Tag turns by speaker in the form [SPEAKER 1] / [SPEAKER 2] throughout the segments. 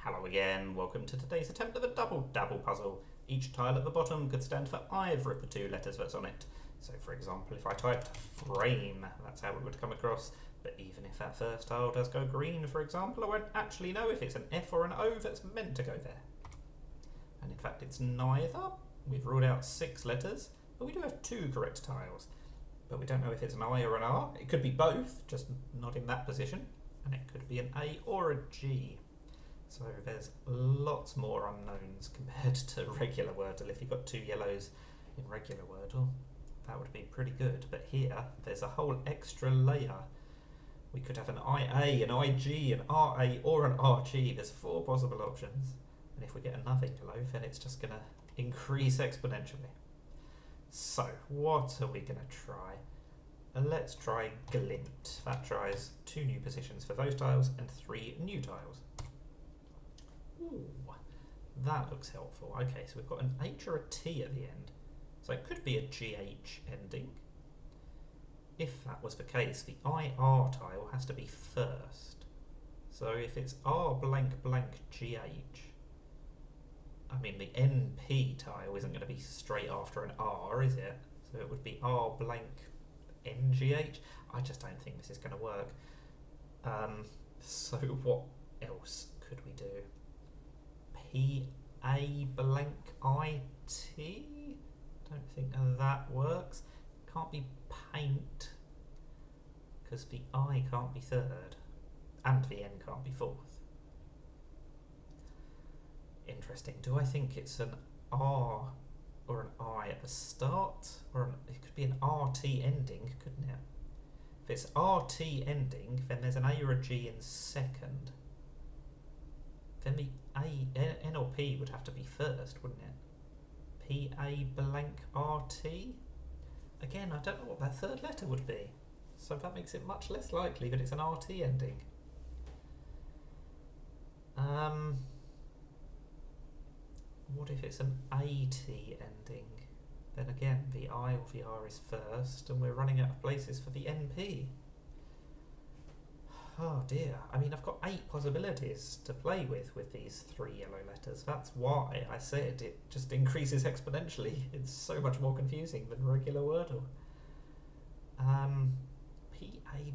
[SPEAKER 1] Hello again, welcome to today's attempt at the Double-Dabble puzzle. Each tile at the bottom could stand for either of the two letters that's on it. So for example, if I typed frame, that's how it would come across, but even if that first tile does go green, for example, I won't actually know if it's an F or an O that's meant to go there. And in fact it's neither. We've ruled out 6 letters, but we do have 2 correct tiles. But we don't know if it's an I or an R. It could be both, just not in that position. And it could be an A or a G. So there's lots more unknowns compared to regular Wordle. If you've got 2 yellows in regular Wordle, that would be pretty good. But here, there's a whole extra layer. We could have an IA, an IG, an RA, or an RG. There's 4 possible options. And if we get another yellow, then it's just going to increase exponentially. So, what are we going to try? Let's try Glint. That tries 2 new positions for those tiles and 3 new tiles. Ooh, that looks helpful. Okay, so we've got an H or a T at the end. So it could be a GH ending. If that was the case, the IR tile has to be first. So if it's R blank blank GH, I mean the NP tile isn't going to be straight after an R, is it? So it would be R blank NGH. I just don't think this is going to work. So what else could we do? PA blank IT? Don't think that works. Can't be paint, because the I can't be third, and the N can't be fourth. Interesting. Do I think it's an R or an I at the start? Or it could be an RT ending, couldn't it? If it's RT ending, then there's an A or a G in second. Then the N or P would have to be first, wouldn't it? PA blank RT? Again, I don't know what that third letter would be. So that makes it much less likely that it's an RT ending. What if it's an AT ending? Then again, the I or the R is first, and we're running out of places for the NP. Oh dear. I mean, I've got 8 possibilities to play with these 3 yellow letters. That's why I said it just increases exponentially. It's so much more confusing than regular Wordle. PA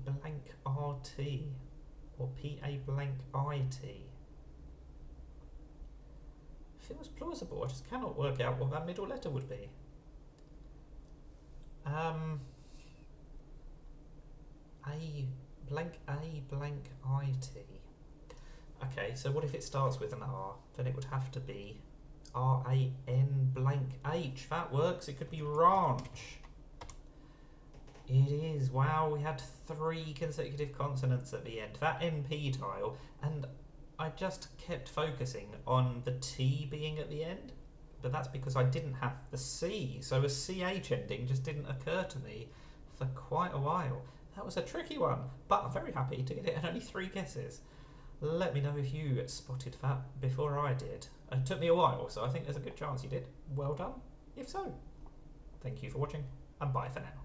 [SPEAKER 1] blank RT or PA blank IT. Feels plausible. I just cannot work out what that middle letter would be. A blank IT. Okay, so what if it starts with an R? Then it would have to be RAN blank H. That works. It could be ranch. It is. Wow, we had 3 consecutive consonants at the end. That NP tile, and I just kept focusing on the T being at the end, but that's because I didn't have the C, so a CH ending just didn't occur to me for quite a while. That was a tricky one, but I'm very happy to get it at only 3 guesses. Let me know if you spotted that before I did. It took me a while, so I think there's a good chance you did. Well done, if so. Thank you for watching, and bye for now.